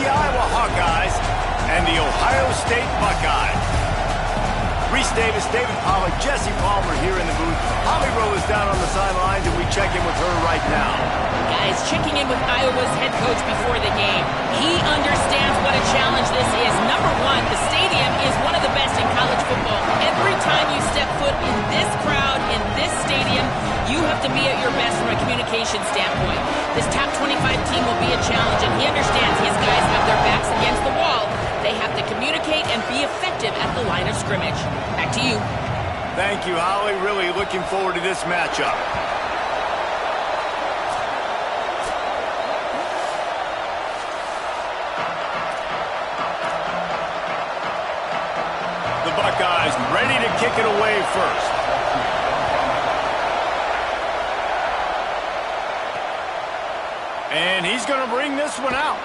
the Iowa Hawkeyes and the Ohio State Buckeyes. Reese Davis, David Pollack, Jesse Palmer here in the booth. Holly Rowe is down on the sidelines, and we check in with her right now. Guys, checking in with Iowa's head coach before the game. He understands what a challenge this is. Number one, the stadium is one of the best in college football. Every time you step foot in this crowd, in this stadium, you have to be at your best from a communication standpoint. This top 25 team will be a challenge, and he understands his guys have their backs against the wall. They have to communicate and be effective at the line of scrimmage. Back to you. Thank you, Holly. Really looking forward to this matchup. The Buckeyes ready to kick it away first. And he's going to bring this one out.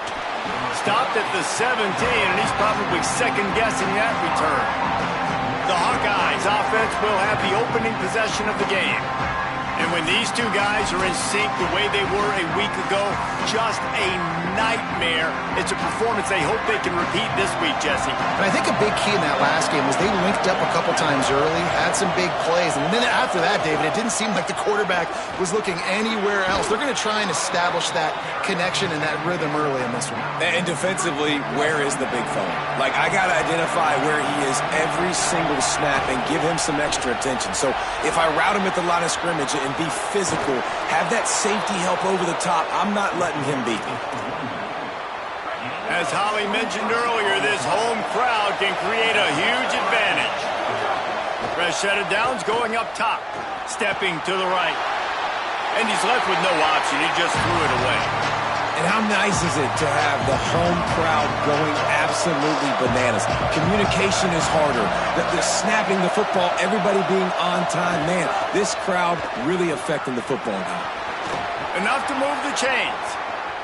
Stopped at the 17, and he's probably second-guessing that return. The Hawkeyes offense will have the opening possession of the game. And when these two guys are in sync the way they were a week ago, just a nightmare. It's a performance they hope they can repeat this week, Jesse. And I think a big key in that last game was they linked up a couple times early, had some big plays. And then after that, David, it didn't seem like the quarterback was looking anywhere else. They're going to try and establish that connection and that rhythm early in this one. And defensively, where is the big fella? Like, I got to identify where he is every single snap and give him some extra attention. So if I route him at the line of scrimmage and be physical, have that safety help over the top, I'm not letting him beat me. As Holly mentioned earlier, this home crowd can create a huge advantage. Fresh set of downs going up top. Stepping to the right. And he's left with no option. He just threw it away. And how nice is it to have the home crowd going absolutely bananas? Communication is harder. The snapping the football, everybody being on time. Man, this crowd really affecting the football game. Enough to move the chains.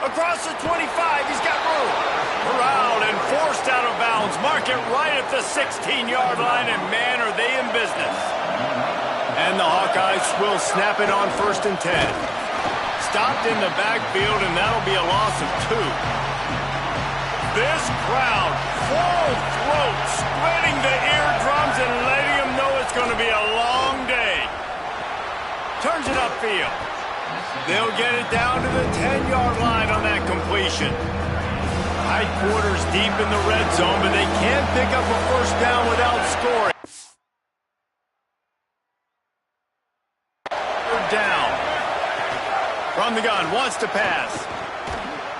Across the 25, he's got room. Around and forced out of bounds. Mark it right at the 16-yard line, and man, are they in business. And the Hawkeyes will snap it on 1st and 10. Stopped in the backfield, and that'll be a loss of 2. This crowd, full throat, splitting the eardrums and letting them know it's going to be a long day. Turns it upfield. They'll get it down to the 10-yard line on that completion. High quarters deep in the red zone, but they can't pick up a first down without scoring. Third down. From the gun, wants to pass.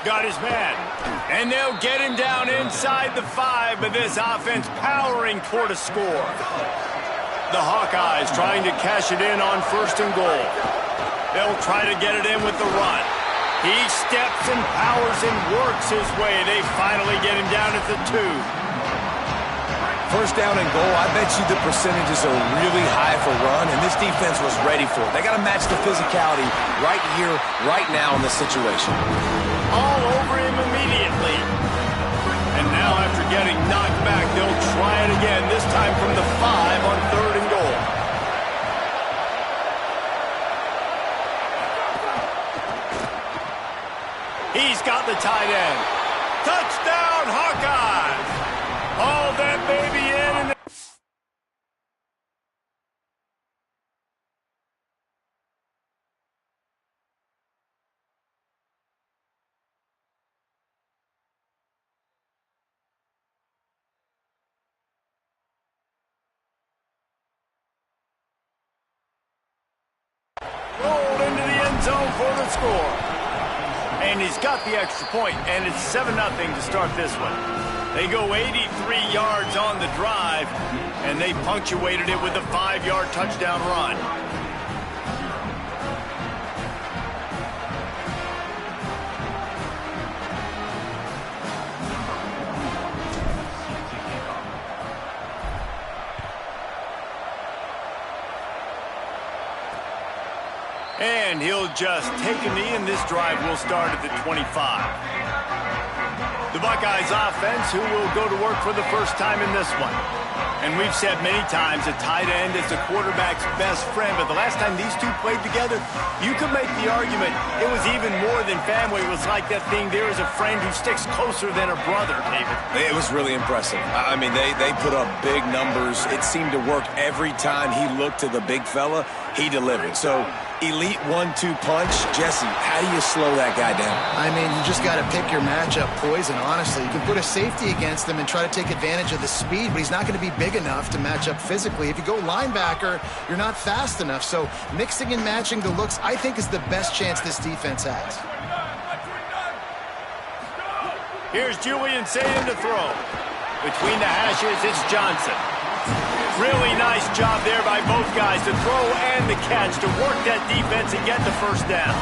Got his man. And they'll get him down inside the 5, but this offense powering toward a score. The Hawkeyes trying to cash it in on 1st and goal. They'll try to get it in with the run. He steps and powers and works his way. They finally get him down at the 2. First down and goal, I bet you the percentages are really high for run, and this defense was ready for it. They got to match the physicality right here, right now in this situation. All over him immediately. And now after getting knocked back, they'll try it again, this time from the 5 on 3rd and goal. He's got the tight end. Touchdown, Hawkeyes! All that baby in. And rolled into the end zone for the score. And he's got the extra point, and it's 7-0 to start this one. They go 83 yards on the drive, and they punctuated it with a 5-yard touchdown run. And he'll just take a knee, and this drive will start at the 25. The Buckeyes offense, who will go to work for the first time in this one. And we've said many times a tight end is the quarterback's best friend, but the last time these two played together, you could make the argument it was even more than family. It was like that thing, there is a friend who sticks closer than a brother, David. It was really impressive. I mean, they put up big numbers. It seemed to work every time he looked to the big fella, he delivered. So, elite 1-2 punch. Jesse, how do you slow that guy down? I mean, you just got to pick your matchup poison, honestly. You can put a safety against him and try to take advantage of the speed, but he's not going to be big enough to match up physically. If you go linebacker, you're not fast enough. So mixing and matching the looks, I think, is the best chance this defense has. Here's Julian Sayin to throw. Between the hashes, it's Johnson. Really nice job there by both guys to throw and the catch to work that defense and get the first down.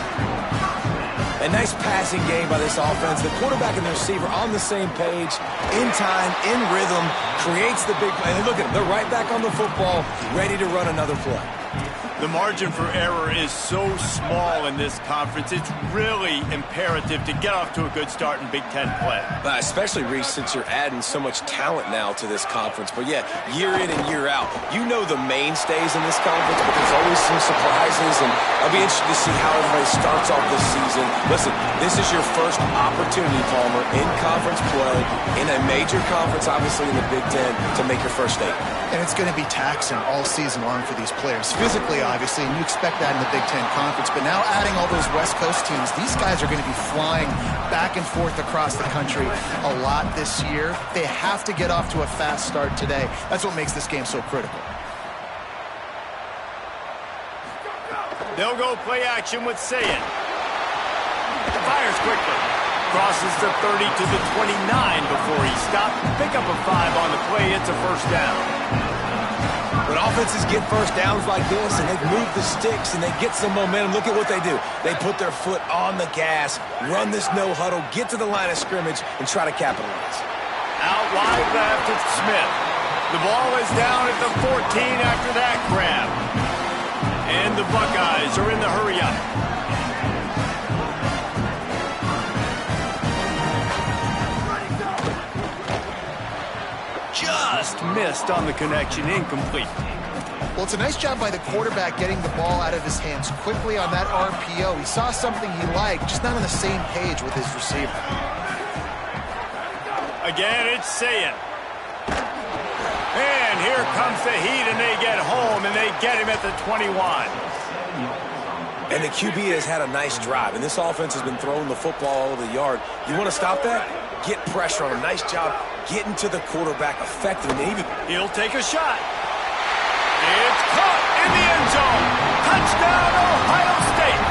A nice passing game by this offense. The quarterback and the receiver on the same page, in time, in rhythm, creates the big play. And look at them. They're right back on the football, ready to run another play. The margin for error is so small in this conference. It's really imperative to get off to a good start in Big Ten play. Especially, Reese, since you're adding so much talent now to this conference. But, yeah, year in and year out, you know the mainstays in this conference, but there's always some surprises. And I'll be interested to see how everybody starts off this season. Listen, this is your first opportunity, Palmer, in conference play, in a major conference, obviously in the Big Ten, to make your first statement. And it's going to be taxing all season long for these players. Physically, obviously, and you expect that in the Big Ten Conference. But now adding all those West Coast teams, these guys are going to be flying back and forth across the country a lot this year. They have to get off to a fast start today. That's what makes this game so critical. They'll go play action with Sayin. Fires quickly. Crosses the 30 to the 29 before he stopped. Pick up a 5 on the play. It's a first down. When offenses get first downs like this and they move the sticks and they get some momentum, look at what they do. They put their foot on the gas, run this no huddle, get to the line of scrimmage, and try to capitalize. Out wide left, it's Smith. The ball is down at the 14 after that grab. And the Buckeyes are in the hurry-up. Just missed on the connection, incomplete. Well, it's a nice job by the quarterback getting the ball out of his hands quickly on that RPO. He saw something he liked, just not on the same page with his receiver. Again, it's Sayin. And here comes the heat, and they get home, and they get him at the 21. And the QB has had a nice drive, and this offense has been throwing the football all over the yard. You want to stop that? Get pressure on him. Nice job getting to the quarterback effectively. He'll take a shot. It's caught in the end zone. Touchdown, Ohio State.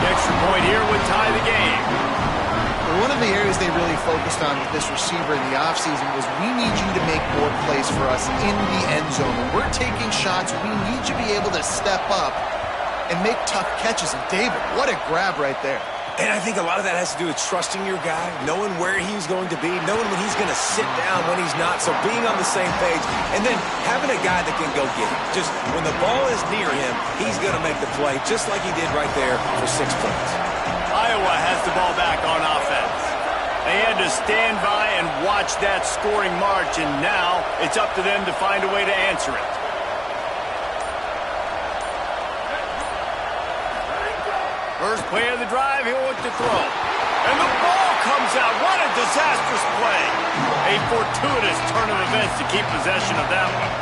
The extra point here would tie the game. One of the areas they really focused on with this receiver in the offseason was we need you to make more plays for us in the end zone. When we're taking shots, we need you to be able to step up and make tough catches. And David, what a grab right there. And I think a lot of that has to do with trusting your guy, knowing where he's going to be, knowing when he's going to sit down, when he's not. So being on the same page, and then having a guy that can go get it. Just when the ball is near him, he's going to make the play, just like he did right there for 6 points. Iowa has the ball back on offense. They had to stand by and watch that scoring march, and now it's up to them to find a way to answer it. First play of the drive, he'll look to throw. And the ball comes out. What a disastrous play. A fortuitous turn of events to keep possession of that one.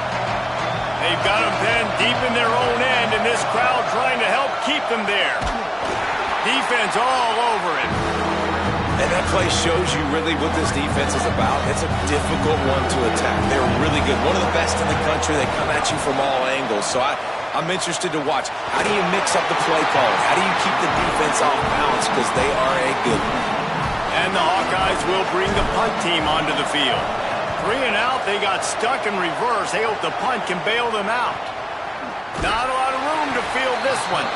They've got him pinned deep in their own end, and this crowd trying to help keep them there. Defense all over it. And that play shows you really what this defense is about. It's a difficult one to attack. They're really good. One of the best in the country. They come at you from all angles. So I'm interested to watch. How do you mix up the play calling? How do you keep the defense off balance? Because they are a good one. And the Hawkeyes will bring the punt team onto the field. 3 and out, they got stuck in reverse. They hope the punt can bail them out. Not a lot of room to field this one.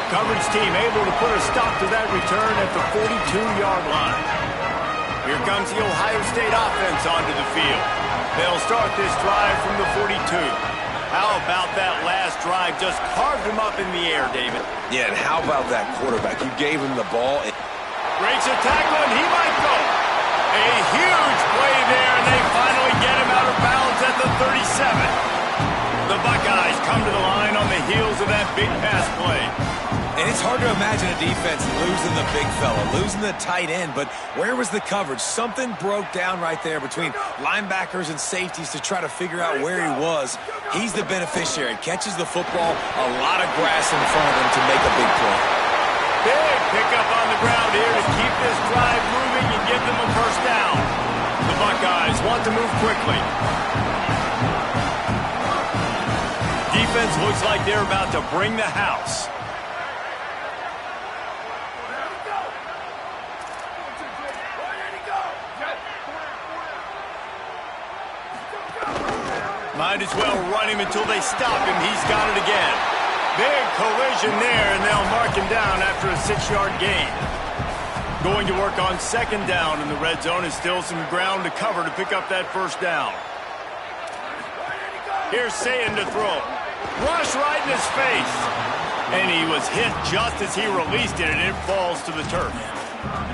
Coverage team able to put a stop to that return at the 42-yard line. Here comes the Ohio State offense onto the field. They'll start this drive from the 42. How about that last drive? Just carved him up in the air, David. Yeah, and how about that quarterback? You gave him the ball. Breaks a tackle, and he might go. A huge play there, and they finally get him out of bounds at the 37. The Buckeyes come to the line on the heels of that big pass play. And it's hard to imagine a defense losing the big fella, losing the tight end, but where was the coverage? Something broke down right there between linebackers and safeties to try to figure out where he was. He's the beneficiary. Catches the football, a lot of grass in front of him to make a big play. Big pickup on the ground here to keep this drive moving and give them a first down. The Buckeyes want to move quickly. Defense looks like they're about to bring the house. Might as well run him until they stop him. He's got it again. Big collision there, and they'll mark him down after a 6-yard gain. Going to work on second down in the red zone, and still some ground to cover to pick up that first down. Here's Sayin to throw. Rush right in his face. And he was hit just as he released it, and it falls to the turf.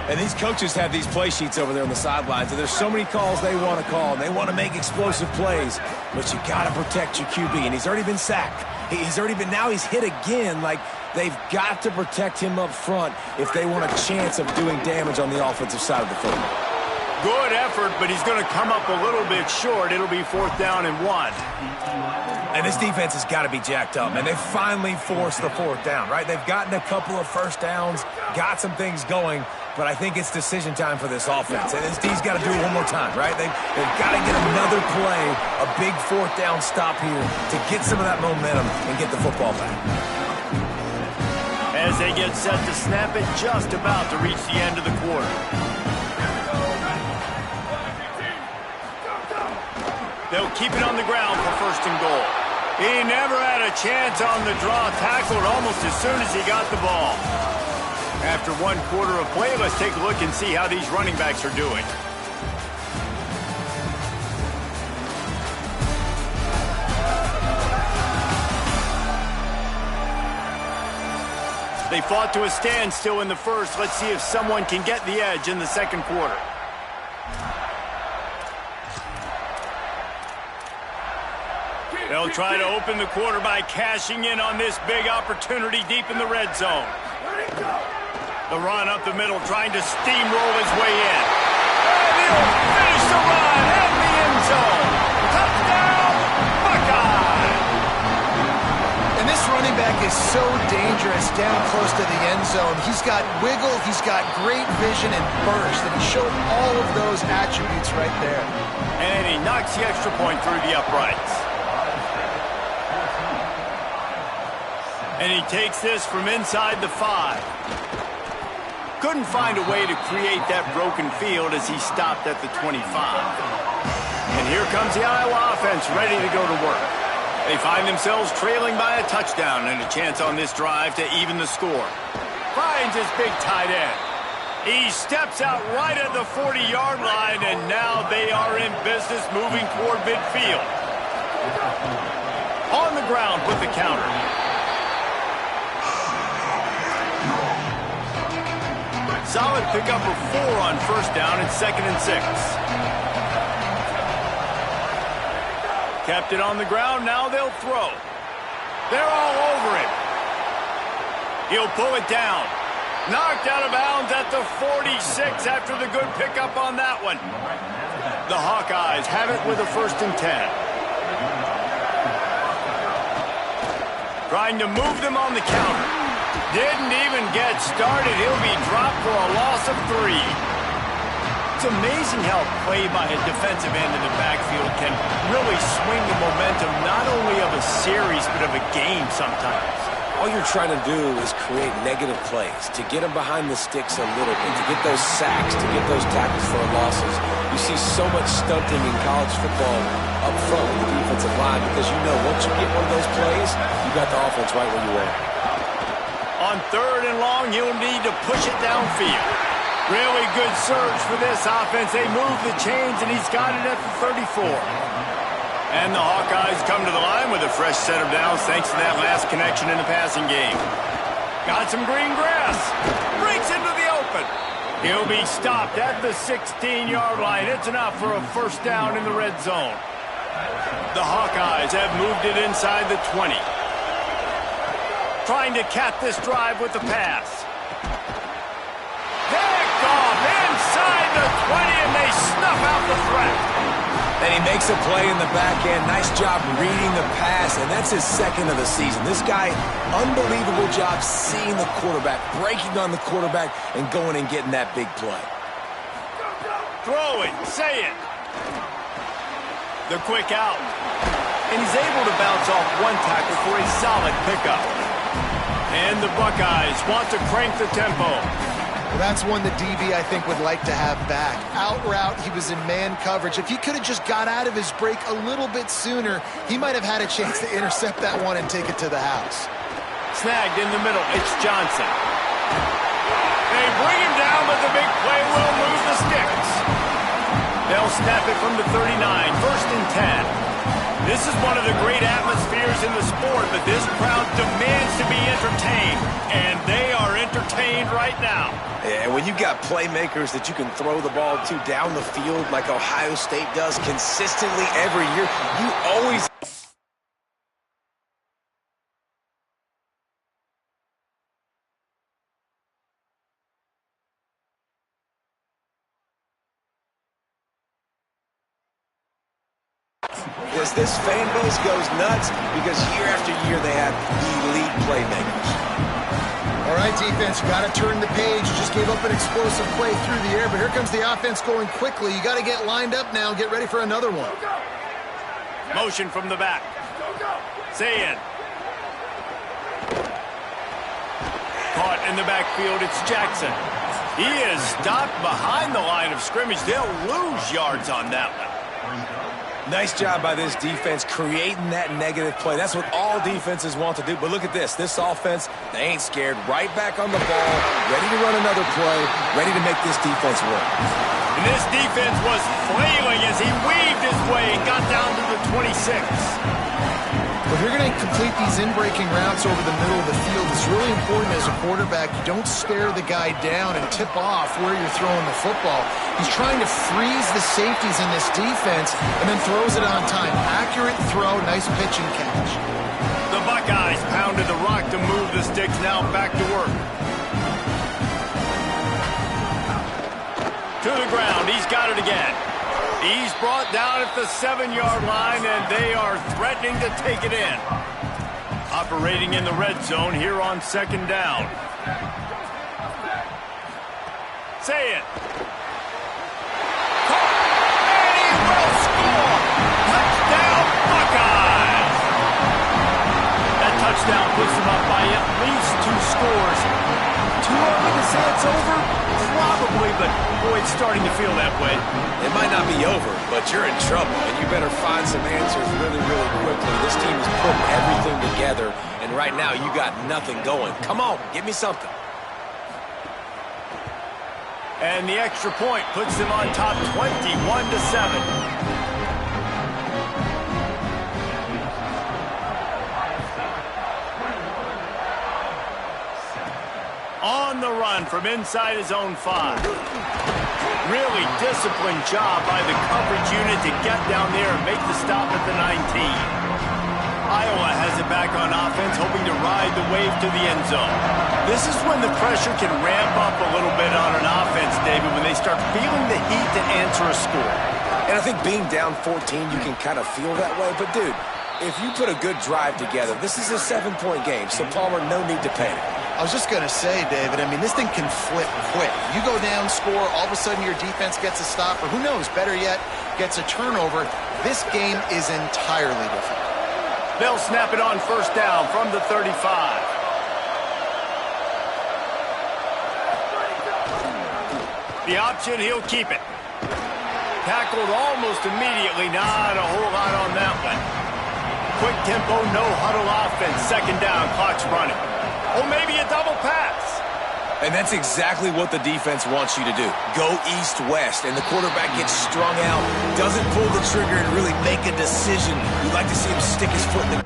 And these coaches have these play sheets over there on the sidelines, and there's so many calls they want to call, and they want to make explosive plays, but you got to protect your QB, and he's already been sacked. Now he's hit again. Like, they've got to protect him up front if they want a chance of doing damage on the offensive side of the football. Good effort, but he's going to come up a little bit short. It'll be 4th down and 1. And this defense has got to be jacked up, and they finally forced the 4th down, right? They've gotten a couple of first downs, got some things going, but I think it's decision time for this offense. And this D's got to do it one more time, right? They've got to get another play, a big 4th down stop here to get some of that momentum and get the football back. As they get set to snap it, just about to reach the end of the quarter. They'll keep it on the ground for 1st and goal. He never had a chance on the draw, tackled almost as soon as he got the ball. After 1 quarter of play, let's take a look and see how these running backs are doing. They fought to a standstill in the first. Let's see if someone can get the edge in the 2nd quarter. They'll try to open the quarter by cashing in on this big opportunity deep in the red zone. The run up the middle, trying to steamroll his way in. And he'll finish the run at the end zone. Touchdown, Buckeye! And this running back is so dangerous down close to the end zone. He's got wiggle, he's got great vision and burst, and he showed all of those attributes right there. And he knocks the extra point through the uprights. And he takes this from inside the 5. Couldn't find a way to create that broken field as he stopped at the 25. And here comes the Iowa offense ready to go to work. They find themselves trailing by a touchdown and a chance on this drive to even the score. Finds his big tight end. He steps out right at the 40-yard line, and now they are in business moving toward midfield. On the ground with the counter. Solid pickup of 4 on 1st down and 2nd and 6. Kept it on the ground, now they'll throw. They're all over him. He'll pull it down. Knocked out of bounds at the 46 after the good pickup on that one. The Hawkeyes have it with a 1st and 10. Trying to move them on the counter. Didn't even get started. He'll be dropped for a loss of 3. It's amazing how play by a defensive end in the backfield can really swing the momentum not only of a series but of a game sometimes. All you're trying to do is create negative plays, to get them behind the sticks a little bit, to get those sacks, to get those tackles for losses. You see so much stunting in college football up front with the defensive line because you know once you get one of those plays, you got the offense right where you want. On 3rd and long, he'll need to push it downfield. Really good surge for this offense. They move the chains, and he's got it at the 34. And the Hawkeyes come to the line with a fresh set of downs thanks to that last connection in the passing game. Got some green grass. Breaks into the open. He'll be stopped at the 16-yard line. It's enough for a first down in the red zone. The Hawkeyes have moved it inside the 20. Trying to cap this drive with the pass. Picked off inside the 20, and they snuff out the threat. And he makes a play in the back end. Nice job reading the pass, and that's his second of the season. This guy, unbelievable job seeing the quarterback, breaking on the quarterback, and going and getting that big play. Throwing, say it. The quick out. And he's able to bounce off one tackle for a solid pickup. And the Buckeyes want to crank the tempo. Well, that's one that DB, I think, would like to have back. Out route, he was in man coverage. If he could have just got out of his break a little bit sooner, he might have had a chance to intercept that one and take it to the house. Snagged in the middle, it's Johnson. They bring him down, but the big play will move the sticks. They'll snap it from the 39, first and 10. This is one of the great atmospheres in the sport, but this crowd demands to be entertained, and they are entertained right now. And when you got playmakers that you can throw the ball to down the field like Ohio State does consistently every year, you always... This fan base goes nuts because year after year they have elite playmakers. All right, defense, you got to turn the page. You just gave up an explosive play through the air, but here comes the offense going quickly. You got to get lined up now and get ready for another one. Motion from the back. Say it. Caught in the backfield, it's Jackson. He is stopped behind the line of scrimmage. They'll lose yards on that one. Nice job by this defense creating that negative play. That's what all defenses want to do. But look at this. This offense, they ain't scared. Right back on the ball, ready to run another play, ready to make this defense work. And this defense was flailing as he weaved his way and got down to the 26. If you're going to complete these in-breaking routes over the middle of the field, it's really important as a quarterback you don't stare the guy down and tip off where you're throwing the football. He's trying to freeze the safeties in this defense and then throws it on time. Accurate throw, nice pitch and catch. The Buckeyes pounded the rock to move the sticks, now back to work. To the ground, he's got it again. He's brought down at the 7-yard line, and they are threatening to take it in. Operating in the red zone here on second down. Say it. And he will score. Touchdown, Buckeyes. That touchdown puts them up by at least 2 scores. Too early to say it's over? Probably, but boy, it's starting to feel that way. It might not be over, but you're in trouble, and you better find some answers really, really quickly. This team is putting everything together, and right now you got nothing going. Come on, give me something. And the extra point puts them on top 21-7. On the run from inside his own 5. Really disciplined job by the coverage unit to get down there and make the stop at the 19. Iowa has it back on offense, hoping to ride the wave to the end zone. This is when the pressure can ramp up a little bit on an offense, David, when they start feeling the heat to answer a score. And I think being down 14, you can kind of feel that way. But, dude, if you put a good drive together, this is a 7-point game, so Palmer, no need to panic. I was just going to say, David, I mean, this thing can flip quick. You go down, score, all of a sudden your defense gets a stop, or who knows, better yet, gets a turnover. This game is entirely different. They'll snap it on first down from the 35. The option, he'll keep it. Tackled almost immediately, not a whole lot on that one. Quick tempo, no huddle offense, second down, clock's running. Or maybe a double pass. And that's exactly what the defense wants you to do. Go east-west, and the quarterback gets strung out, doesn't pull the trigger and really make a decision. You'd like to see him stick his foot in the...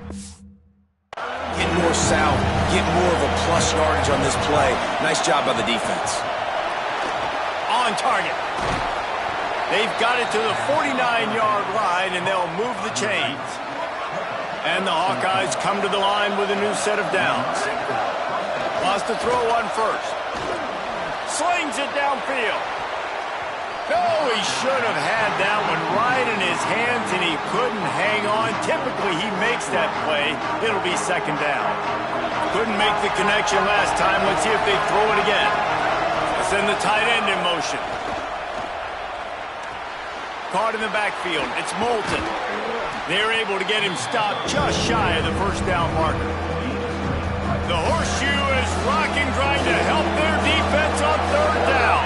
Get more south, get more of a plus yardage on this play. Nice job by the defense. on target. They've got it to the 49-yard line, and they'll move the chains. And the Hawkeyes come to the line with a new set of downs. Wants to throw on first. Slings it downfield. No, he should have had that one right in his hands, and he couldn't hang on. Typically, he makes that play. It'll be second down. Couldn't make the connection last time. Let's see if they throw it again. Send the tight end in motion. Caught in the backfield. It's Moulton. They're able to get him stopped just shy of the first down marker. The horseshoe is rocking, trying to help their defense on third down.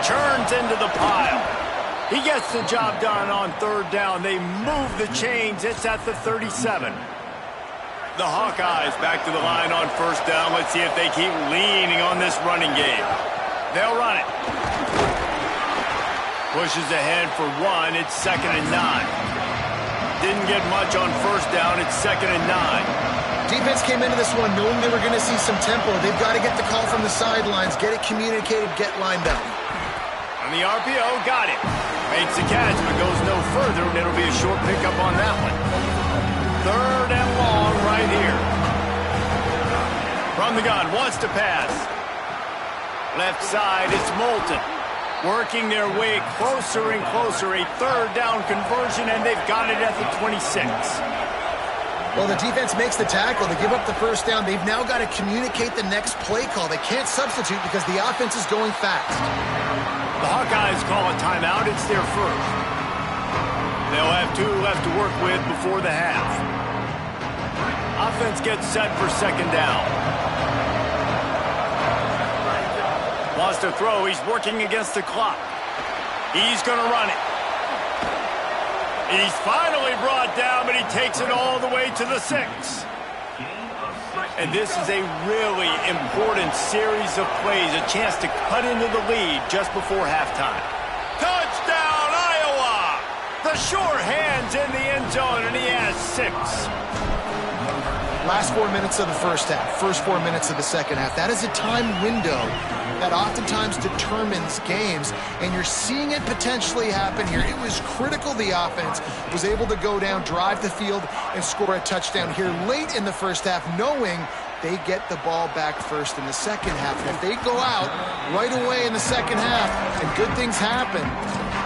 Turns into the pile. He gets the job done on third down. They move the chains. It's at the 37. The Hawkeyes back to the line on first down. Let's see if they keep leaning on this running game. They'll run it. Pushes ahead for one. It's 2nd and 9. Didn't get much on first down. It's 2nd and 9. Defense came into this one knowing they were going to see some tempo. They've got to get the call from the sidelines, get it communicated, get lined up. On the RPO, got it. Makes the catch, but goes no further, and it'll be a short pickup on that one. 3rd and long right here. From the gun, wants to pass. Left side, it's Moulton. Working their way closer and closer. A 3rd down conversion, and they've got it at the 26. Well, the defense makes the tackle. They give up the first down. They've now got to communicate the next play call. They can't substitute because the offense is going fast. The Hawkeyes call a timeout. It's their first. They'll have 2 left to work with before the half. Offense gets set for second down. Wants to throw. He's working against the clock. He's going to run it. He's finally brought down, but he takes it all the way to the 6. And this is a really important series of plays, a chance to cut into the lead just before halftime. Touchdown, Iowa! The sure hand's in the end zone, and he has 6. Last 4 minutes of the first half, first 4 minutes of the second half. That is a time window that oftentimes determines games, and you're seeing it potentially happen here. It was critical the offense was able to go down, drive the field, and score a touchdown here late in the first half, knowing they get the ball back first in the second half. And if they go out right away in the second half and good things happen,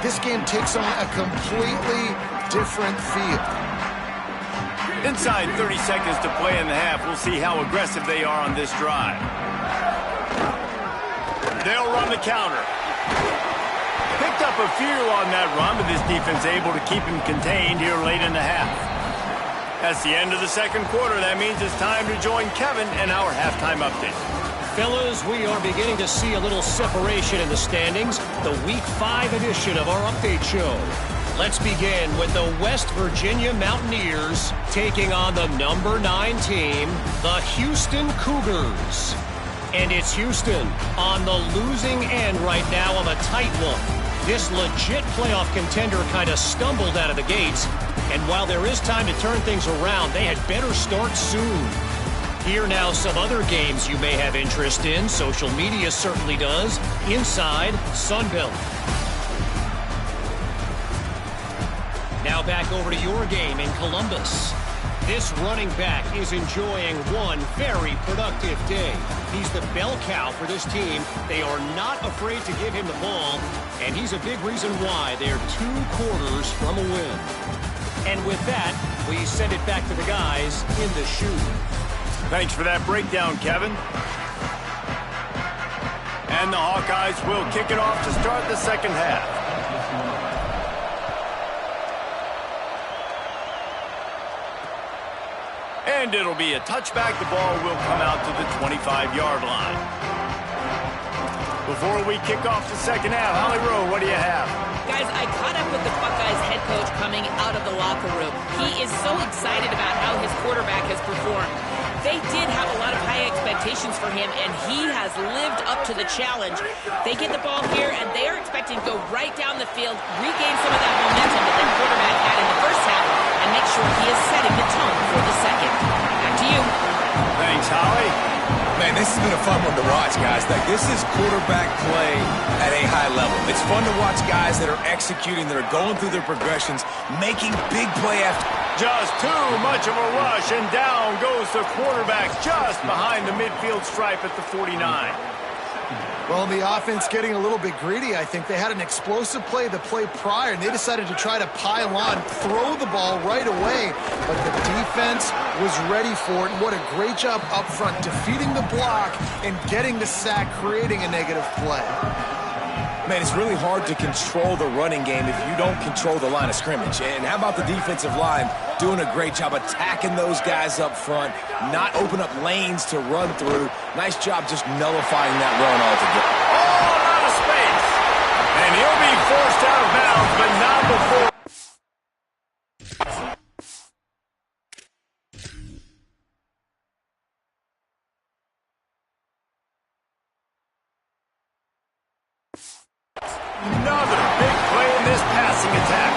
this game takes on a completely different feel. Inside 30 seconds to play in the half. We'll see how aggressive they are on this drive. They'll run the counter. Picked up a few on that run, but this defense able to keep him contained here late in the half. That's the end of the second quarter. That means it's time to join Kevin in our halftime update. Fellas, we are beginning to see a little separation in the standings. The Week 5 edition of our update show. Let's begin with the West Virginia Mountaineers taking on the number 9 team, the Houston Cougars. And it's Houston on the losing end right now on a tight one. This legit playoff contender kind of stumbled out of the gates. And while there is time to turn things around, they had better start soon. Here now some other games you may have interest in. Social media certainly does. Inside Sunbelt. Now back over to your game in Columbus. This running back is enjoying one very productive day. He's the bell cow for this team. They are not afraid to give him the ball, and he's a big reason why they're 2 quarters from a win. And with that, we send it back to the guys in the shoe. Thanks for that breakdown, Kevin. And the Hawkeyes will kick it off to start the second half. And it'll be a touchback. The ball will come out to the 25-yard line. Before we kick off the second half, Holly Rowe, what do you have? Guys, I caught up with the Buckeyes head coach coming out of the locker room. He is so excited about how his quarterback has performed. They did have a lot of high expectations for him, and he has lived up to the challenge. They get the ball here, and they are expecting to go right down the field, regain some of that momentum that their quarterback had in the first half, and make sure he is setting the tone for the second. Back to you. Thanks, Holly. Man, this has been a fun one to watch, guys. Like, this is quarterback play at a high level. It's fun to watch guys that are executing, that are going through their progressions, making big play after. Just too much of a rush, and down goes the quarterback just behind the midfield stripe at the 49. Well, the offense getting a little bit greedy, I think. They had an explosive play the play prior, and they decided to try to pile on, throw the ball right away. But the defense was ready for it. What a great job up front, defeating the block and getting the sack, creating a negative play. Man, it's really hard to control the running game if you don't control the line of scrimmage. And how about the defensive line doing a great job attacking those guys up front, not open up lanes to run through. Nice job just nullifying that run altogether. All out of space. And he'll be forced out of bounds, but not before. Another big play in this passing attack.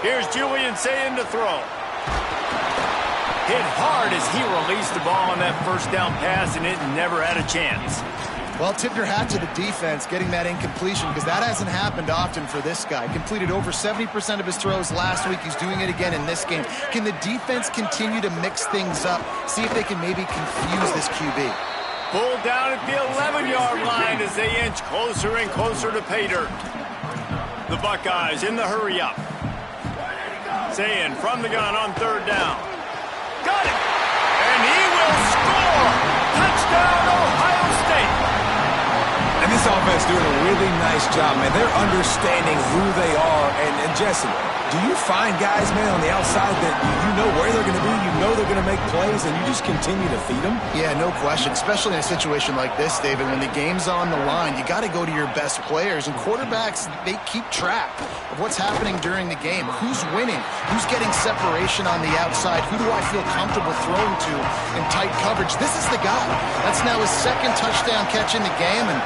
Here's Julian Sayin to throw. Hit hard as he released the ball on that first down pass, and it never had a chance. Well, tip your hat to the defense getting that incompletion, because that hasn't happened often for this guy. Completed over 70% of his throws last week. He's doing it again in this game. Can the defense continue to mix things up? See if they can maybe confuse this QB. Pulled down at the 11-yard line as they inch closer and closer to pay dirt. The Buckeyes in the hurry-up. Sayin from the gun on third down. Got it! And he will score! Touchdown, Ohio State! And this offense doing a really nice job, man. They're understanding who they are. And Jesse, do you find guys, man, on the outside that you know where they're going to be, you know they're going to make plays, and you just continue to feed them? Yeah, no question, especially in a situation like this, David. When the game's on the line, you got to go to your best players. And quarterbacks, they keep track of what's happening during the game. Who's winning? Who's getting separation on the outside? Who do I feel comfortable throwing to in tight coverage? This is the guy. That's now his second touchdown catch in the game, and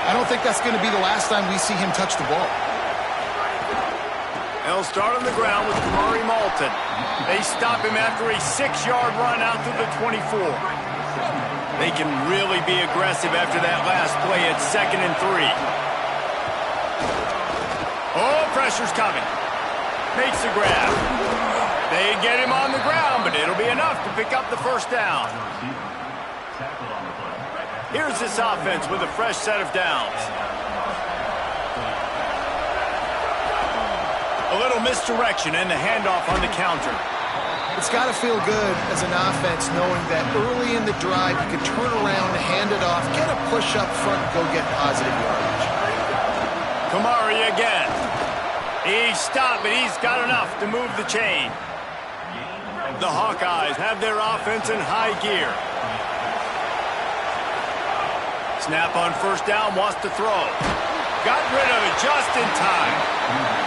I don't think that's going to be the last time we see him touch the ball. They'll start on the ground with Kamari Malton. They stop him after a 6-yard run out to the 24. They can really be aggressive after that last play at 2nd and 3. Oh, pressure's coming. Makes the grab. They get him on the ground, but it'll be enough to pick up the first down. Here's this offense with a fresh set of downs. A little misdirection and the handoff on the counter. It's got to feel good as an offense knowing that early in the drive you can turn around, hand it off, get a push up front, go get positive yardage. Kamari again. He's stopped, but he's got enough to move the chain. The Hawkeyes have their offense in high gear. Snap on first down, wants to throw. Got rid of it just in time.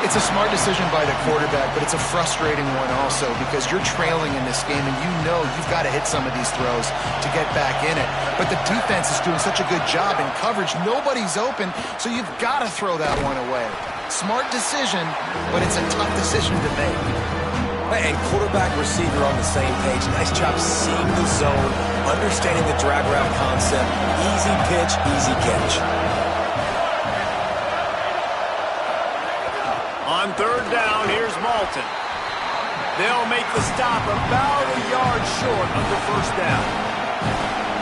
It's a smart decision by the quarterback, but it's a frustrating one also because you're trailing in this game and you know you've got to hit some of these throws to get back in it. But the defense is doing such a good job in coverage. Nobody's open, so you've got to throw that one away. Smart decision, but it's a tough decision to make. And quarterback, receiver on the same page. Nice job seeing the zone, understanding the drag route concept. Easy pitch, easy catch. On third down, here's Malton. They'll make the stop about a yard short of the first down.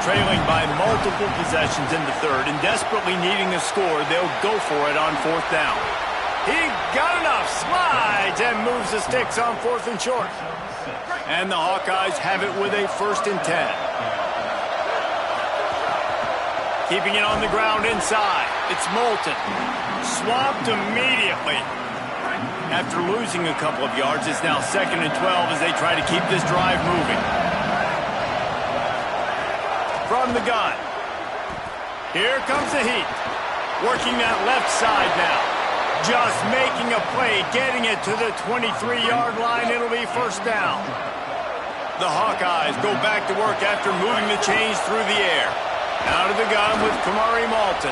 Trailing by multiple possessions in the third and desperately needing a score, they'll go for it on fourth down. He got enough, slides, and moves the sticks on 4th and short. And the Hawkeyes have it with a 1st and 10. Keeping it on the ground inside. It's Malton. Swamped immediately. After losing a couple of yards, it's now 2nd and 12 as they try to keep this drive moving. From the gun. Here comes the heat. Working that left side now. Just making a play, getting it to the 23-yard line. It'll be first down. The Hawkeyes go back to work after moving the chains through the air. Out of the gun with Kamari Malton.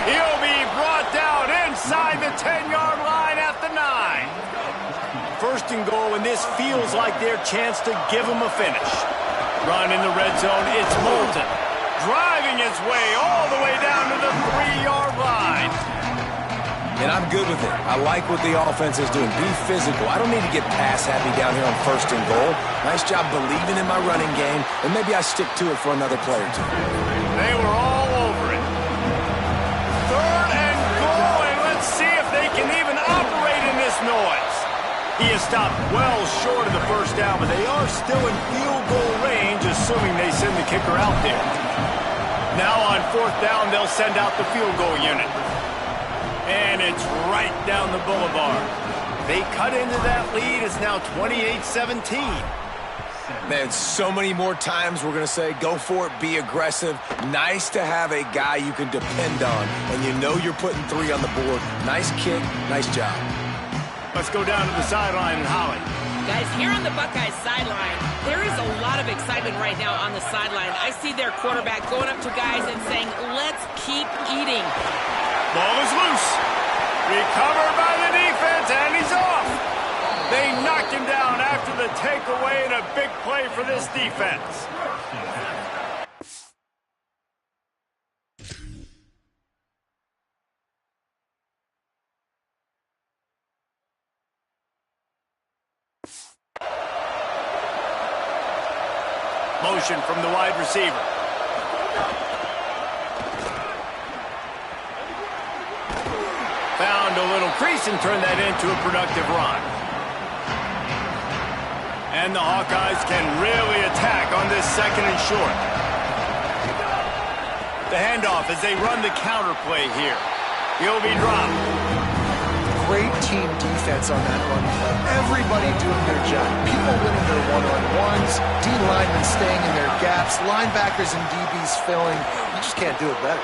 He'll be brought down inside the 10-yard line at the the 9. First and goal, and this feels like their chance to give them a finish. Run in the red zone, it's Moulton. Driving his way all the way down to the 3-yard line. And I'm good with it. I like what the offense is doing. Be physical. I don't need to get pass happy down here on first and goal. Nice job believing in my running game, and maybe I stick to it for another play or two. They were all over it. Third and goal, and let's see if they can even operate in this noise. He is stopped well short of the first down, but they are still in field goal range, assuming they send the kicker out there. Now on fourth down, they'll send out the field goal unit. And it's right down the boulevard. They cut into that lead. It's now 28-17. Man, so many more times we're going to say, go for it, be aggressive. Nice to have a guy you can depend on, and you know you're putting 3 on the board. Nice kick, nice job. Let's go down to the sideline and Holly. Guys, here on the Buckeyes sideline, there is a lot of excitement right now on the sideline. I see their quarterback going up to guys and saying, let's keep eating. Ball is loose. Recovered by the defense, and he's off. They knocked him down after the takeaway, and a big play for this defense. Motion from the wide receiver. Found a little crease and turned that into a productive run. And the Hawkeyes can really attack on this second and short. The handoff as they run the counter play here. He'll be dropped. Great team defense on that run play. Everybody doing their job. People winning their one-on-ones, D-linemen staying in their gaps, linebackers and DBs filling. You just can't do it better.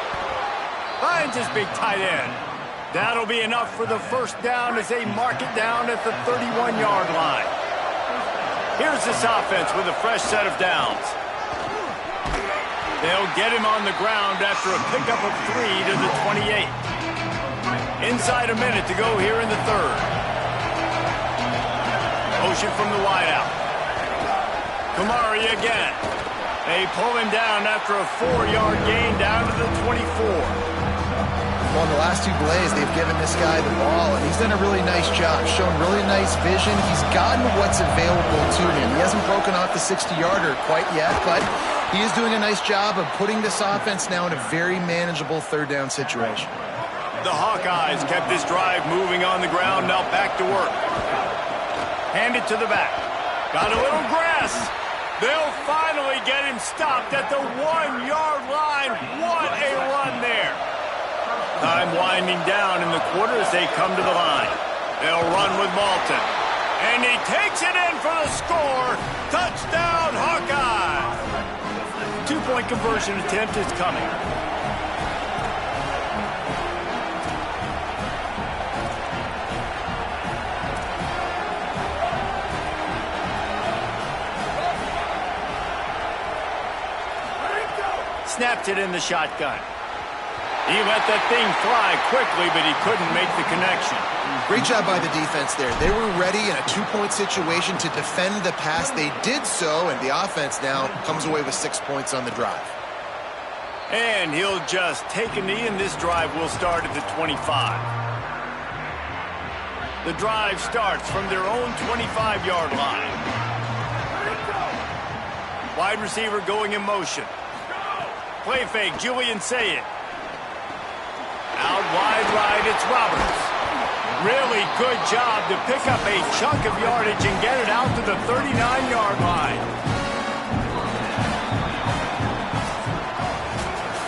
Finds his big tight end. That'll be enough for the first down as they mark it down at the 31-yard line. Here's this offense with a fresh set of downs. They'll get him on the ground after a pickup of 3 to the 28. Inside a minute to go here in the third. Motion from the wideout. Kamari again. They pull him down after a 4-yard gain down to the 24. Well, in the last 2 plays, they've given this guy the ball, and he's done a really nice job, shown really nice vision. He's gotten what's available to him. He hasn't broken off the 60-yarder quite yet, but he is doing a nice job of putting this offense now in a very manageable third-down situation. The Hawkeyes kept this drive moving on the ground, now back to work. Hand it to the back. Got a little grass. They'll finally get him stopped at the 1-yard line. What a run there. Time winding down in the quarter as they come to the line. They'll run with Moulton. And he takes it in for the score. Touchdown, Hawkeye. 2-point conversion attempt is coming. Snapped it in the shotgun. He let that thing fly quickly, but he couldn't make the connection. Great job by the defense there. They were ready in a 2-point situation to defend the pass. They did so, and the offense now comes away with 6 points on the drive. And he'll just take a knee, and this drive will start at the 25. The drive starts from their own 25-yard line. Wide receiver going in motion. Play fake, Julian Sayed. Out wide right, it's Roberts. Really good job to pick up a chunk of yardage and get it out to the 39-yard line.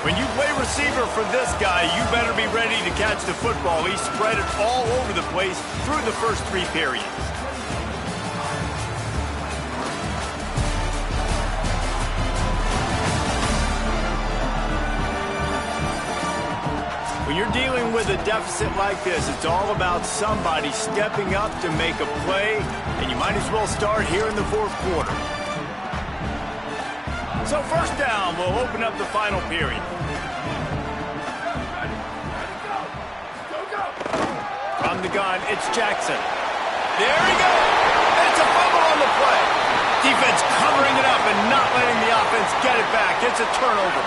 When you play receiver for this guy, you better be ready to catch the football. He spread it all over the place through the first 3 periods. When you're dealing with a deficit like this, it's all about somebody stepping up to make a play, and you might as well start here in the fourth quarter. So first down, we'll open up the final period. From the gun. It's Jackson. There he goes. It's a fumble on the play. Defense covering it up and not letting the offense get it back. It's a turnover.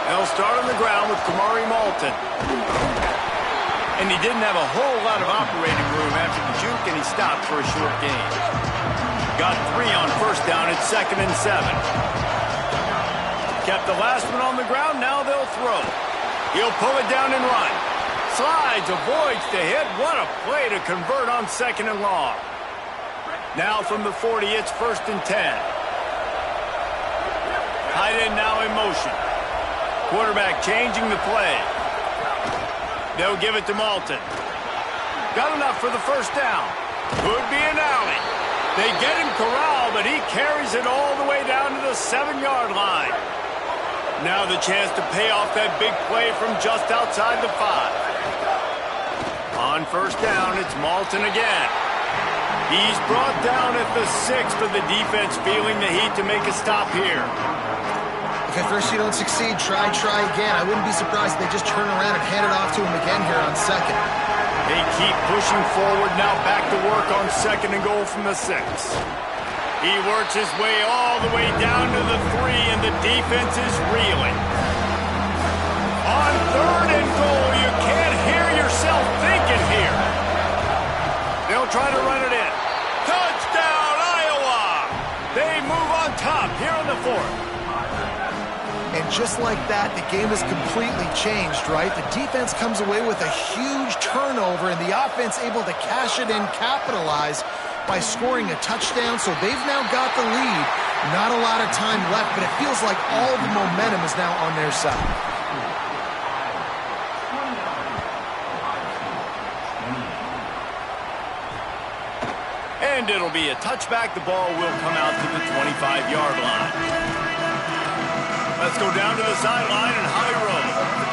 They'll start on the ground with Kamari Malton. And he didn't have a whole lot of operating room after the juke, and he stopped for a short gain. Got 3 on first down. It's 2nd and 7. Kept the last one on the ground. Now they'll throw. He'll pull it down and run. Slides, avoids the hit. What a play to convert on 2nd and long. Now from the 40, it's 1st and 10. Tight end now in motion. Quarterback changing the play. They'll give it to Malton. Got enough for the first down. Could be an alley. They get him corralled, but he carries it all the way down to the 7-yard line. Now the chance to pay off that big play from just outside the 5. On first down, it's Malton again. He's brought down at the 6, but the defense feeling the heat to make a stop here. If at first you don't succeed, try again. I wouldn't be surprised if they just turn around and hand it off to him again here on 2nd. They keep pushing forward, now back to work on 2nd and goal from the 6. He works his way all the way down to the 3, and the defense is reeling. On 3rd and goal, you can't hear yourself thinking here. They'll try to run it in. Touchdown, Iowa! They move on top here on the 4th. And just like that, the game has completely changed, right? The defense comes away with a huge turnover, and the offense able to cash it in, capitalize by scoring a touchdown. So they've now got the lead. Not a lot of time left, but it feels like all the momentum is now on their side. And it'll be a touchback. The ball will come out to the 25-yard line. Let's go down to the sideline and Holly Rowe.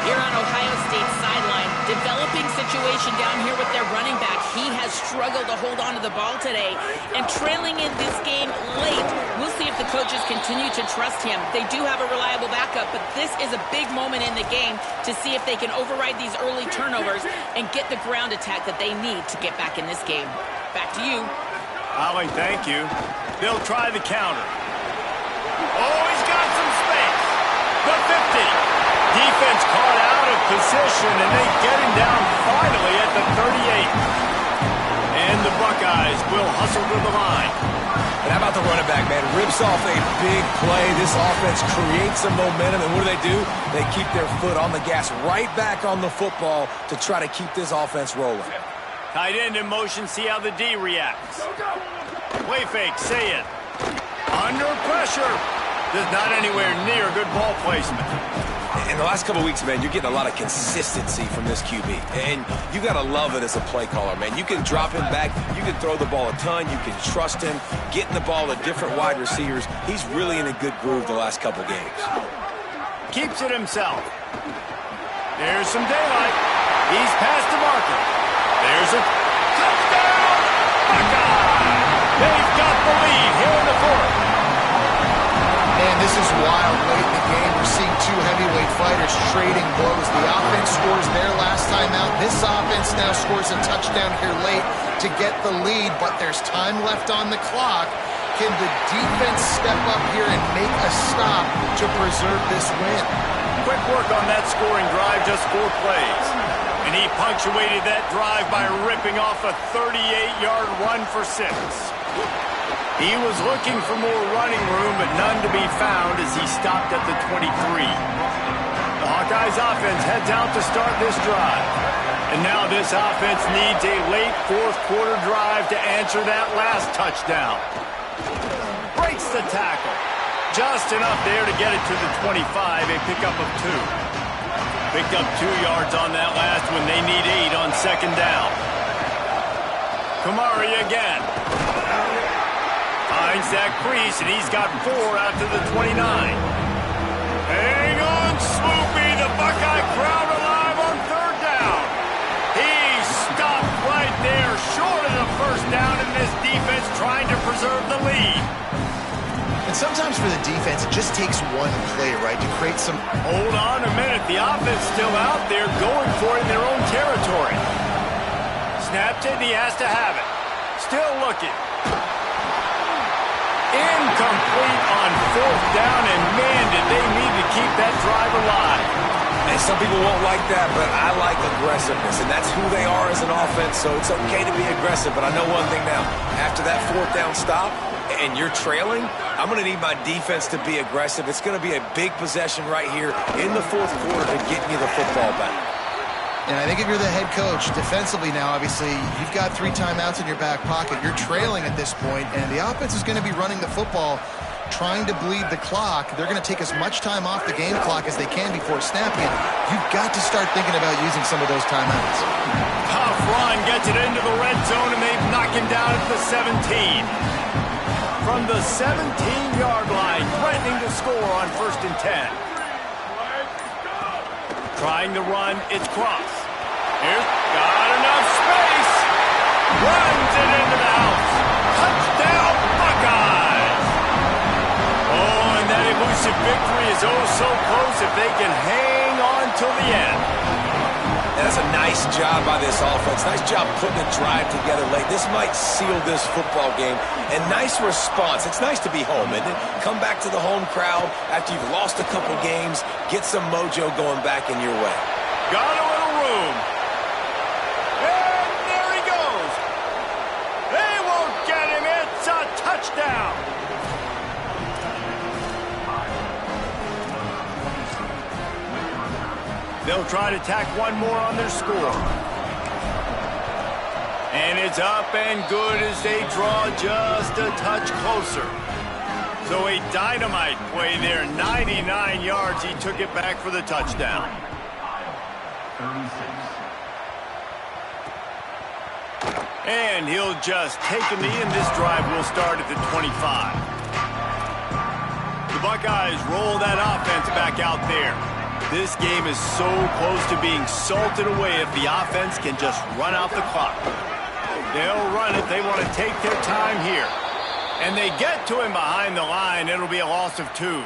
Here on Ohio State's sideline, developing situation down here with their running back. He has struggled to hold on to the ball today. And trailing in this game late, we'll see if the coaches continue to trust him. They do have a reliable backup, but this is a big moment in the game to see if they can override these early turnovers and get the ground attack that they need to get back in this game. Back to you. Holly, thank you. They'll try the counter. Oh, he's got some space. The 50. Defense caught out of position, and they get him down finally at the 38. And the Buckeyes will hustle to the line. And how about the running back, man? Rips off a big play. This offense creates some momentum, and what do? They keep their foot on the gas right back on the football to try to keep this offense rolling. Tight end in motion, see how the D reacts. Play fake, say it. Under pressure. There's not anywhere near good ball placement. In the last couple of weeks, man, you're getting a lot of consistency from this QB. And you got to love it as a play caller, man. You can drop him back. You can throw the ball a ton. You can trust him. Getting the ball to different wide receivers. He's really in a good groove the last couple games. Keeps it himself. There's some daylight. He's past the marker. There's a touchdown! Buckeye! They've got the lead here in the 4th. Man, this is wild late in the game. We're seeing two heavyweight fighters trading blows. The offense scores their last time out. This offense now scores a touchdown here late to get the lead, but there's time left on the clock. Can the defense step up here and make a stop to preserve this win? Quick work on that scoring drive, just 4 plays. And he punctuated that drive by ripping off a 38-yard run for 6. He was looking for more running room, but none to be found as he stopped at the 23. The Hawkeyes offense heads out to start this drive. And now this offense needs a late 4th quarter drive to answer that last touchdown. Breaks the tackle. Just enough there to get it to the 25, a pickup of 2. Picked up 2 yards on that last one. They need 8 on 2nd down. Kamari again. Finds that crease, and he's got 4 out to the 29. Hang on, Swoopy. The Buckeye crowd alive on 3rd down. He stopped right there, short trying to preserve the lead. And sometimes for the defense, it just takes one play, right, to create some... Hold on a minute. The offense still out there going for it in their own territory. Snapped it, and he has to have it. Still looking. Incomplete on 4th down, and man, did they need to keep that drive alive. And some people won't like that, but I like aggressiveness, and that's who they are as an offense, so it's okay to be aggressive. But I know one thing now. After that 4th down stop, and you're trailing, I'm going to need my defense to be aggressive. It's going to be a big possession right here in the 4th quarter to get me the football back. And I think if you're the head coach, defensively now, obviously, you've got 3 timeouts in your back pocket. You're trailing at this point, and the offense is going to be running the football, trying to bleed the clock. They're going to take as much time off the game clock as they can before snapping it. You've got to start thinking about using some of those timeouts. Tough run gets it into the red zone, and they knock him down at the 17. From the 17-yard line, threatening to score on 1st and 10. Trying to run, it's Cross. Here's got enough space. Runs it into the house. Touchdown, Buckeyes. Oh, and that elusive victory is oh so close if they can hang on till the end. That's a nice job by this offense. Nice job putting the drive together late. This might seal this football game. And nice response. It's nice to be home, isn't it? Come back to the home crowd after you've lost a couple games. Get some mojo going back in your way. Got a little room. And there he goes. They won't get him. It's a touchdown. They'll try to tack one more on their score. And it's up and good as they draw just a touch closer. So a dynamite play there. 99 yards. He took it back for the touchdown. 36. And he'll just take a knee, and this drive will start at the 25. The Buckeyes roll that offense back out there. This game is so close to being salted away if the offense can just run out the clock. They'll run it. They want to take their time here. And they get to him behind the line. It'll be a loss of 2.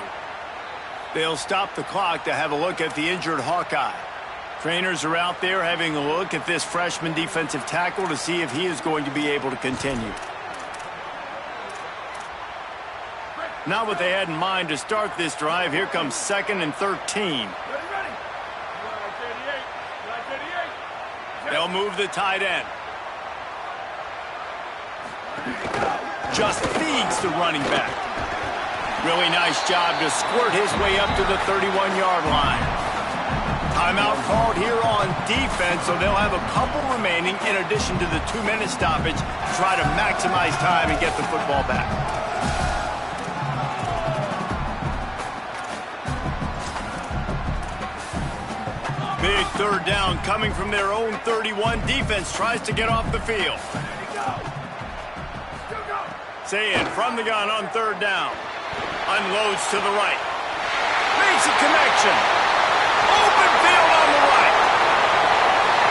They'll stop the clock to have a look at the injured Hawkeye. Trainers are out there having a look at this freshman defensive tackle to see if he is going to be able to continue. Not what they had in mind to start this drive. Here comes 2nd and 13. They'll move the tight end. Just feeds the running back. Really nice job to squirt his way up to the 31-yard line. Timeout called here on defense, so they'll have a couple remaining in addition to the 2-minute stoppage to try to maximize time and get the football back. Big 3rd down coming from their own 31. Defense tries to get off the field. Saying from the gun on 3rd down. Unloads to the right. Makes a connection. Open field on the right.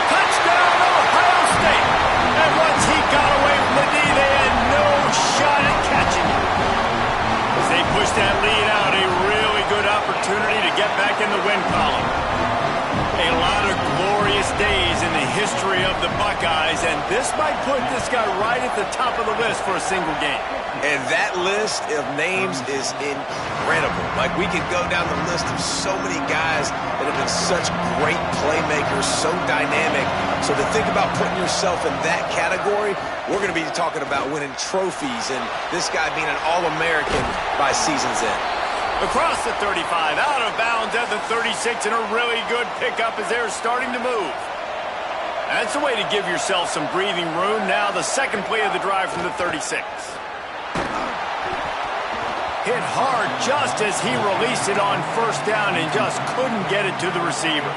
Touchdown, Ohio State. And once he got away from the D, they had no shot at catching him. As they push that lead out, a really good opportunity to get back in the win column. A lot of glorious days in the history of the Buckeyes, and this might put this guy right at the top of the list for a single game. And that list of names is incredible. Like, we could go down the list of so many guys that have been such great playmakers, so dynamic. So to think about putting yourself in that category, we're going to be talking about winning trophies and this guy being an All-American by season's end. Across the 35, out of bounds at the 36, and a really good pickup as they're starting to move. That's the way to give yourself some breathing room. Now the second play of the drive from the 36. Hit hard just as he released it on 1st down and just couldn't get it to the receiver.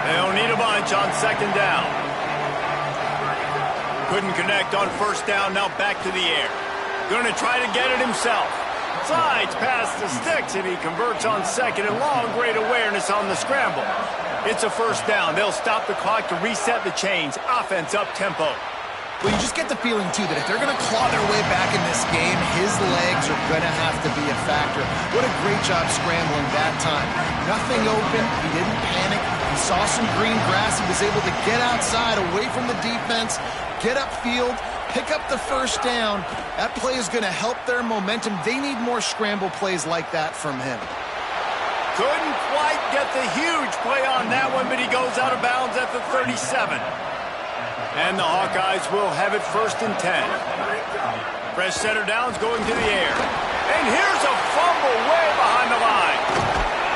They'll need a bunch on 2nd down. Couldn't connect on 1st down, now back to the air. Going to try to get it himself. Slides past the sticks, and he converts on 2nd and long. Great awareness on the scramble. It's a 1st down. They'll stop the clock to reset the chains. Offense up tempo. Well, you just get the feeling, too, that if they're going to claw their way back in this game, his legs are going to have to be a factor. What a great job scrambling that time. Nothing open. He didn't panic. He saw some green grass. He was able to get outside, away from the defense, get upfield, pick up the first down. That play is going to help their momentum. They need more scramble plays like that from him. Couldn't quite get the huge play on that one, but he goes out of bounds at the 37. And the Hawkeyes will have it 1st and 10. Fresh center downs going to the air. And here's a fumble way behind the line.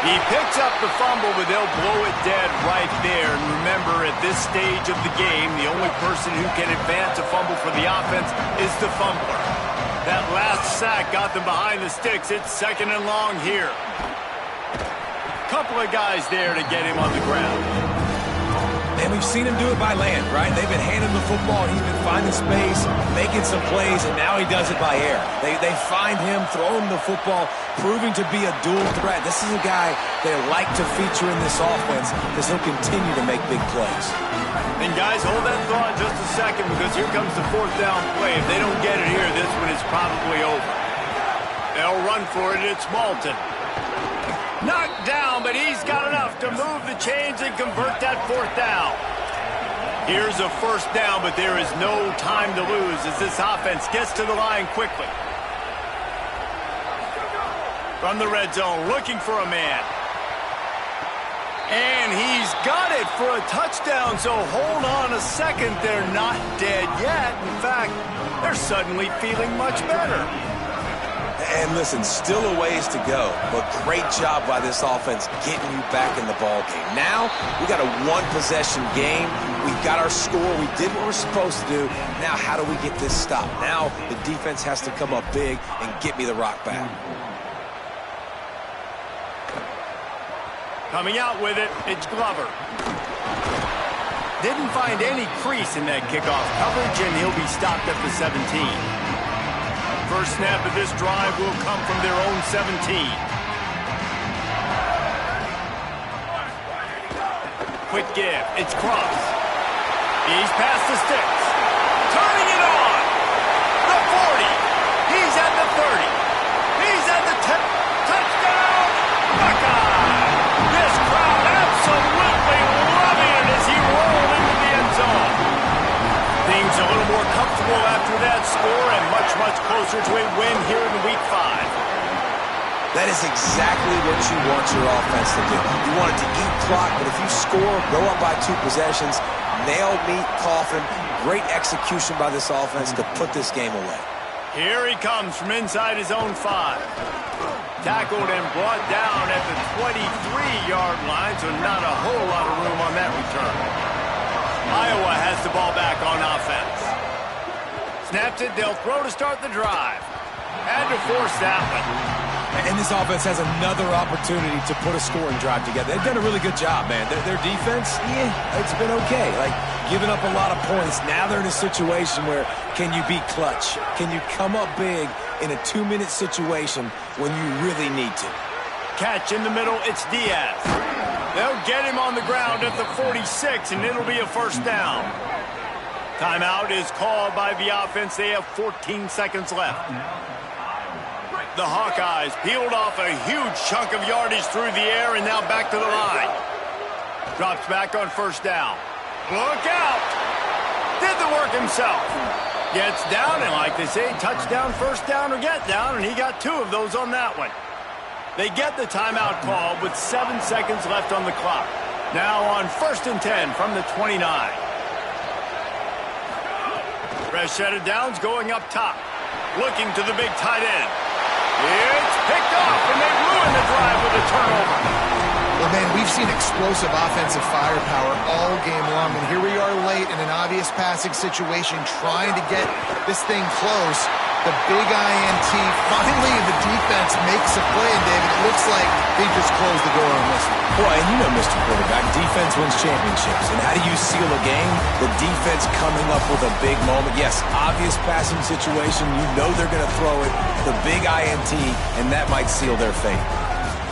He picks up the fumble, but they'll blow it dead right there. And remember, at this stage of the game, the only person who can advance a fumble for the offense is the fumbler. That last sack got them behind the sticks. It's 2nd and long here. Couple of guys there to get him on the ground. And we've seen him do it by land, right? They've been handing the football, he's been finding space, making some plays, and now he does it by air. They find him, throw him the football, proving to be a dual threat. This is a guy they like to feature in this offense because he'll continue to make big plays. And guys, hold that thought just a second, because here comes the 4th down play. If they don't get it here, this one is probably over. They'll run for it. It's Malton. Knocked down, but he's got enough to move the chains and convert that 4th down. Here's a 1st down, but there is no time to lose as this offense gets to the line quickly. From the red zone, looking for a man. And he's got it for a touchdown, so hold on a second. They're not dead yet. In fact, they're suddenly feeling much better. And listen, still a ways to go, but great job by this offense getting you back in the ball game. Now, we got a one-possession game. We've got our score. We did what we're supposed to do. Now, how do we get this stopped? Now, the defense has to come up big and get me the rock back. Coming out with it, it's Glover. Didn't find any crease in that kickoff coverage, and he'll be stopped at the 17. First snap of this drive will come from their own 17. Quick give. It's Cross. He's past the sticks. Turning it on. The 40. He's at the 30. He's at the 10. Touchdown. Buckeye. This crowd absolutely loving it as he rolled into the end zone. Things a little more comfortable after that score and much, much closer to a win here in Week 5. That is exactly what you want your offense to do. You want it to eat clock, but if you score, go up by 2 possessions, nail, meet, coffin. Great execution by this offense to put this game away. Here he comes from inside his own 5. Tackled and brought down at the 23-yard line, so not a whole lot of room on that return. Iowa has the ball back on offense. Snaps it, they'll throw to start the drive. Had to force that one. And this offense has another opportunity to put a scoring drive together. They've done a really good job, man. Their defense, it's been okay. Like, giving up a lot of points. Now they're in a situation where can you be clutch? Can you come up big in a 2-minute situation when you really need to? Catch in the middle, it's Diaz. They'll get him on the ground at the 46, and it'll be a 1st down. Timeout is called by the offense. They have 14 seconds left. The Hawkeyes peeled off a huge chunk of yardage through the air and now back to the line. Drops back on 1st down. Look out! Did the work himself. Gets down, and like they say, touchdown, 1st down, or get down, and he got 2 of those on that one. They get the timeout call with 7 seconds left on the clock. Now on 1st and 10 from the 29. Fresh set of downs going up top. Looking to the big tight end. It's picked off, and they ruin the drive with a turnover. Well, man, we've seen explosive offensive firepower all game long, and here we are late in an obvious passing situation trying to get this thing close. The big INT, finally the defense makes a play, and David, it looks like they just closed the door on this one. Boy, and you know, Mr. Quarterback, defense wins championships. And how do you seal a game? The defense coming up with a big moment. Yes, obvious passing situation. You know they're going to throw it. The big INT, and that might seal their fate.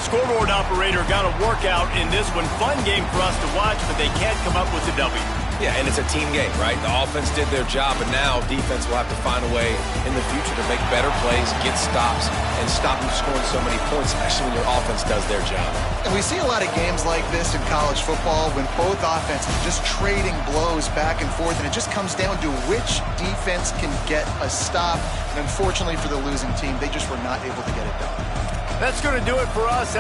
Scoreboard operator got a workout in this one. Fun game for us to watch, but they can't come up with the W. Yeah, and it's a team game, right? The offense did their job, but now defense will have to find a way in the future to make better plays, get stops, and stop them scoring so many points, especially when your offense does their job. And we see a lot of games like this in college football when both offenses are just trading blows back and forth, and it just comes down to which defense can get a stop. And unfortunately for the losing team, they just were not able to get it done. That's going to do it for us.